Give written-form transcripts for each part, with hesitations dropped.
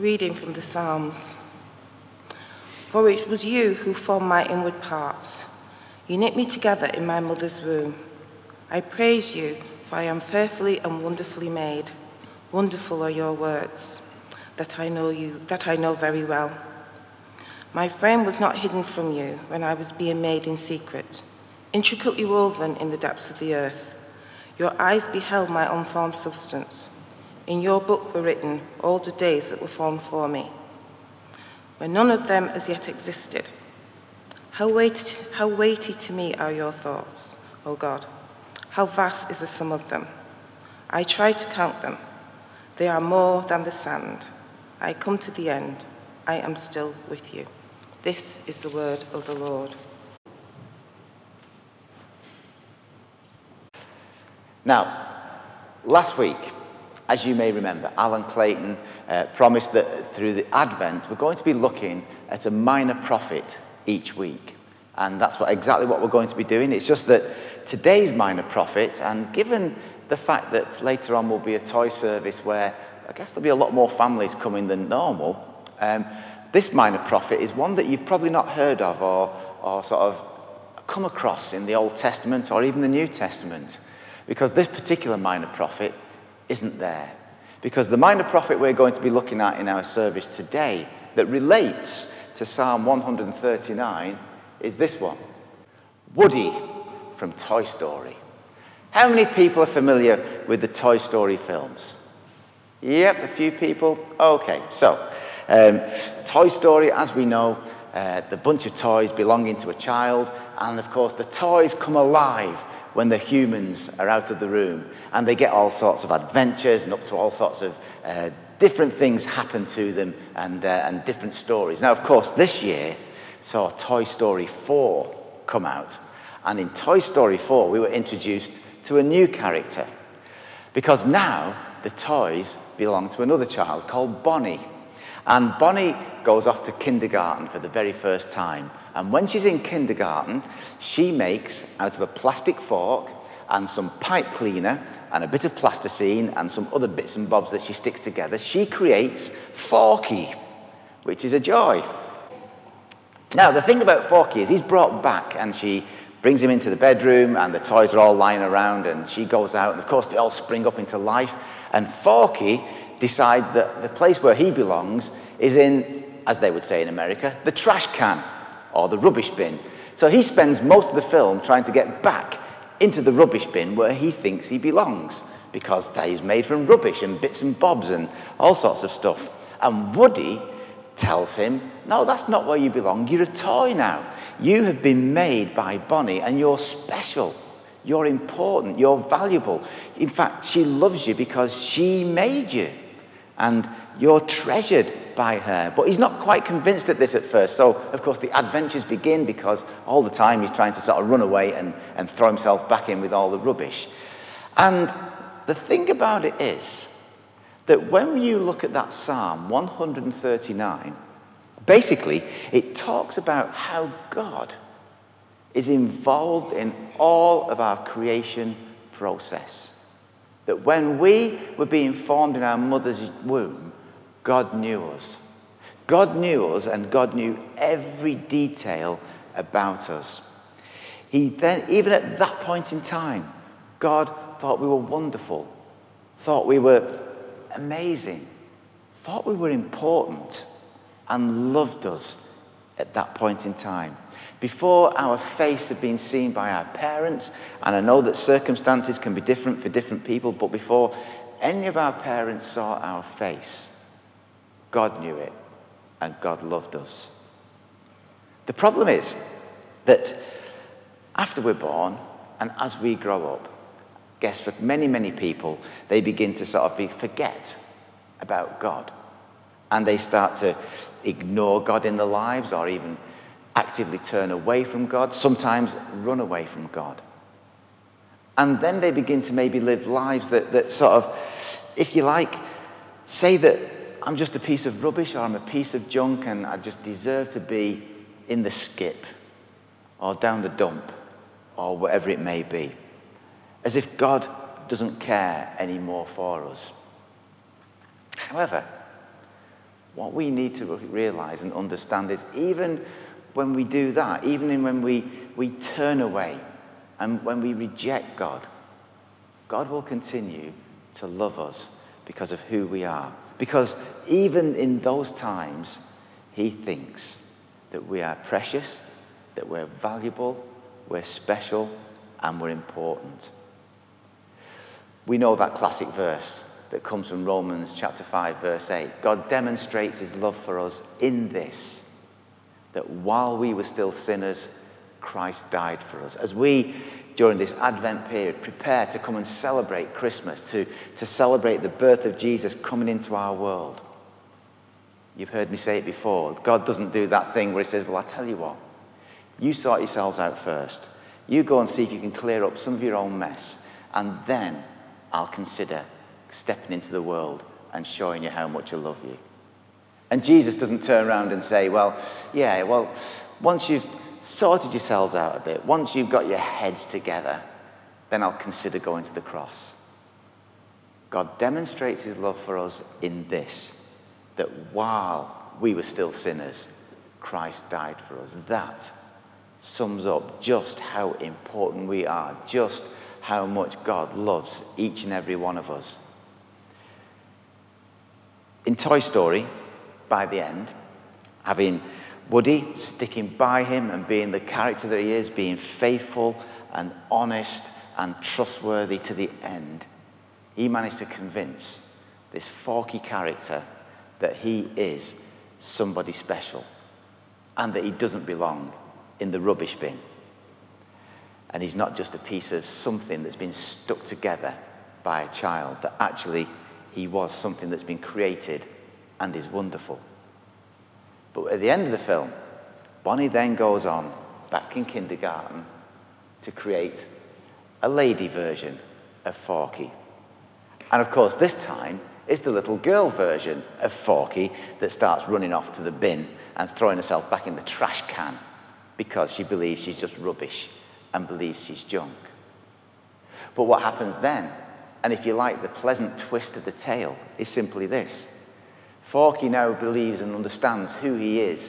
Reading from the Psalms. For it was you who formed my inward parts. You knit me together in my mother's womb. I praise you, for I am fearfully and wonderfully made. Wonderful are your works, that I know very well. My frame was not hidden from you when I was being made in secret, intricately woven in the depths of the earth. Your eyes beheld my unformed substance. In your book were written all the days that were formed for me, when none of them as yet existed. How weighty to me are your thoughts, O God. How vast is the sum of them. I try to count them. They are more than the sand. I come to the end. I am still with you. This is the word of the Lord. Now, last week, as you may remember, Alan Clayton promised that through the Advent, we're going to be looking at a minor prophet each week. And that's exactly what we're going to be doing. It's just that today's minor prophet, and given the fact that later on will be a toy service where I guess there'll be a lot more families coming than normal, this minor prophet is one that you've probably not heard of or sort of come across in the Old Testament or even the New Testament. Because this particular minor prophet isn't there. Because the minor prophet we're going to be looking at in our service today that relates to Psalm 139 is this one. Woody from Toy Story. How many people are familiar with the Toy Story films? Yep, a few people. Okay, so Toy Story, as we know, the bunch of toys belonging to a child, and of course the toys come alive when the humans are out of the room, and they get all sorts of adventures and up to all sorts of different things happen to them and different stories. Now, of course, this year saw Toy Story 4 come out, and in Toy Story 4 we were introduced to a new character, because now the toys belong to another child called Bonnie. And Bonnie goes off to kindergarten for the very first time. And when she's in kindergarten, she makes, out of a plastic fork and some pipe cleaner and a bit of plasticine and some other bits and bobs that she sticks together, she creates Forky, which is a joy. Now, the thing about Forky is he's brought back, and she brings him into the bedroom, and the toys are all lying around, and she goes out, and of course they all spring up into life. And Forky decides that the place where he belongs is in, as they would say in America, the trash can, or the rubbish bin. So he spends most of the film trying to get back into the rubbish bin where he thinks he belongs, because that is made from rubbish and bits and bobs and all sorts of stuff. And Woody tells him, no, that's not where you belong. You're a toy now. You have been made by Bonnie, and you're special. You're important. You're valuable. In fact, she loves you because she made you. And you're treasured by her. But he's not quite convinced at this at first. So, of course, the adventures begin, because all the time he's trying to sort of run away and throw himself back in with all the rubbish. And the thing about it is that when you look at that Psalm 139, basically it talks about how God is involved in all of our creation process. That when we were being formed in our mother's womb, God knew us. God knew us, and God knew every detail about us. Even at that point in time, God thought we were wonderful, thought we were amazing, thought we were important, and loved us at that point in time. Before our face had been seen by our parents, and I know that circumstances can be different for different people, but before any of our parents saw our face, God knew it, and God loved us. The problem is that after we're born, and as we grow up, I guess for many, many people, they begin to sort of forget about God. And they start to ignore God in their lives, or even actively turn away from God, sometimes run away from God. And then they begin to maybe live lives that sort of, if you like, say that I'm just a piece of rubbish, or I'm a piece of junk, and I just deserve to be in the skip, or down the dump, or whatever it may be. As if God doesn't care anymore for us. However, What we need to realize and understand is even when we do that, even when we turn away and when we reject God, God will continue to love us because of who we are. Because even in those times, he thinks that we are precious, that we're valuable, we're special, and we're important. We know that classic verse that comes from Romans chapter 5, verse 8. God demonstrates his love for us in this, that while we were still sinners, Christ died for us. As we, during this Advent period, prepare to come and celebrate Christmas, to celebrate the birth of Jesus coming into our world. You've heard me say it before. God doesn't do that thing where he says, well, I'll tell you what. You sort yourselves out first. You go and see if you can clear up some of your own mess. And then I'll consider stepping into the world and showing you how much I love you. And Jesus doesn't turn around and say, well, once you've sorted yourselves out a bit, once you've got your heads together, then I'll consider going to the cross. God demonstrates his love for us in this, that while we were still sinners, Christ died for us. That sums up just how important we are, just how much God loves each and every one of us. In Toy Story, by the end, having Woody sticking by him and being the character that he is, being faithful and honest and trustworthy to the end, he managed to convince this Forky character that he is somebody special and that he doesn't belong in the rubbish bin. And he's not just a piece of something that's been stuck together by a child, that actually he was something that's been created and is wonderful. But at the end of the film, Bonnie then goes on, back in kindergarten, to create a lady version of Forky. And of course, this time, it's the little girl version of Forky that starts running off to the bin and throwing herself back in the trash can because she believes she's just rubbish and believes she's junk. But what happens then, and if you like, the pleasant twist of the tale, is simply this. Forky now believes and understands who he is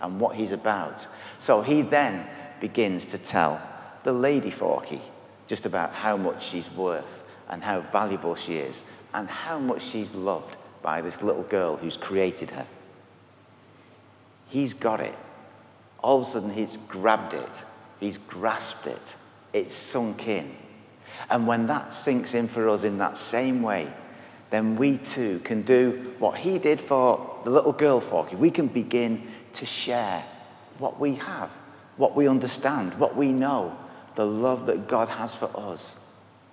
and what he's about. So he then begins to tell the lady Forky just about how much she's worth and how valuable she is and how much she's loved by this little girl who's created her. He's got it. All of a sudden he's grabbed it. He's grasped it. It's sunk in. And when that sinks in for us in that same way, then we too can do what he did for the little girl Forky. We can begin to share what we have, what we understand, what we know, the love that God has for us.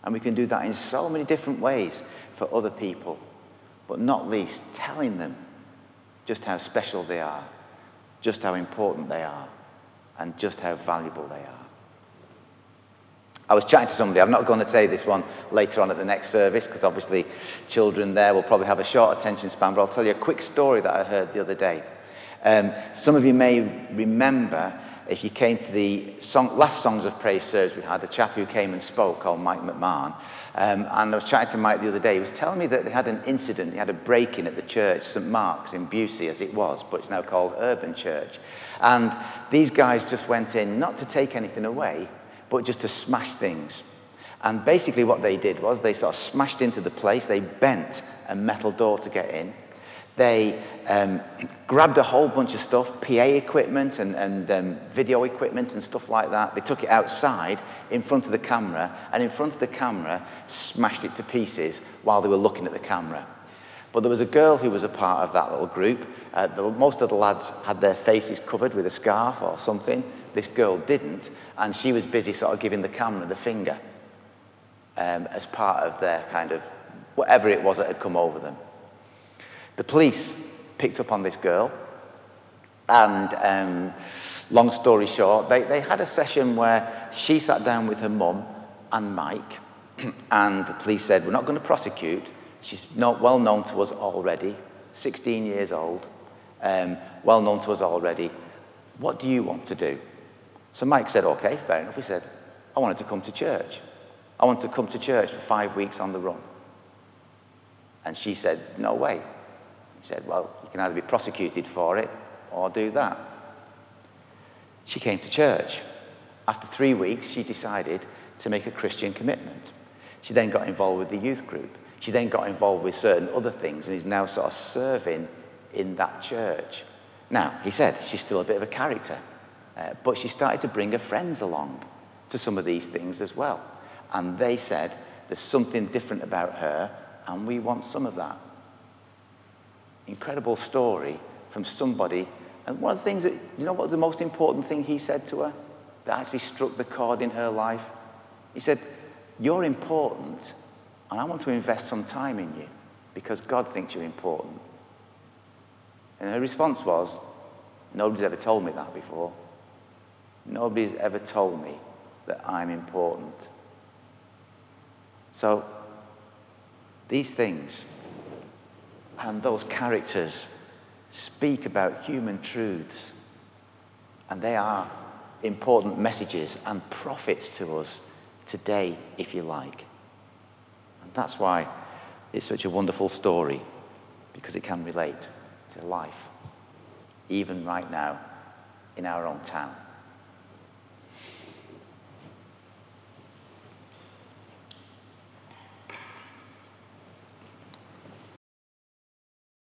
And we can do that in so many different ways for other people, but not least telling them just how special they are, just how important they are, and just how valuable they are. I was chatting to somebody, I'm not going to say this one later on at the next service, because obviously children there will probably have a short attention span, but I'll tell you a quick story that I heard the other day. Some of you may remember, if you came to the last Songs of Praise service, we had a chap who came and spoke called Mike McMahon. And I was chatting to Mike the other day. He was telling me that they had an incident. He had a break-in at the church, St Mark's in Busey, as it was, but it's now called Urban Church. And these guys just went in, not to take anything away, but just to smash things. And basically what they did was they sort of smashed into the place. They bent a metal door to get in. They grabbed a whole bunch of stuff, PA equipment and video equipment and stuff like that. They took it outside in front of the camera, and in front of the camera smashed it to pieces while they were looking at the camera. But there was a girl who was a part of that little group. Most of the lads had their faces covered with a scarf or something. This girl didn't, and she was busy sort of giving the camera the finger as part of their kind of whatever it was that had come over them. The police picked up on this girl, and long story short, they had a session where she sat down with her mum and Mike, and the police said, we're not going to prosecute. She's not well known to us already, 16 years old, well known to us already. What do you want to do? So Mike said, okay, fair enough. He said, I wanted to come to church. I wanted to come to church for 5 weeks on the run. And she said, no way. He said, well, you can either be prosecuted for it or do that. She came to church. After 3 weeks, she decided to make a Christian commitment. She then got involved with the youth group. She then got involved with certain other things and is now sort of serving in that church. Now, he said she's still a bit of a character, but she started to bring her friends along to some of these things as well. And they said, there's something different about her, and we want some of that. Incredible story from somebody. And one of the things that, you know what the most important thing he said to her that actually struck the chord in her life? He said, you're important, and I want to invest some time in you because God thinks you're important. And her response was, nobody's ever told me that before. Nobody's ever told me that I'm important. So, these things and those characters speak about human truths, and they are important messages and prophets to us today, if you like. And that's why it's such a wonderful story, because it can relate to life, even right now in our own town.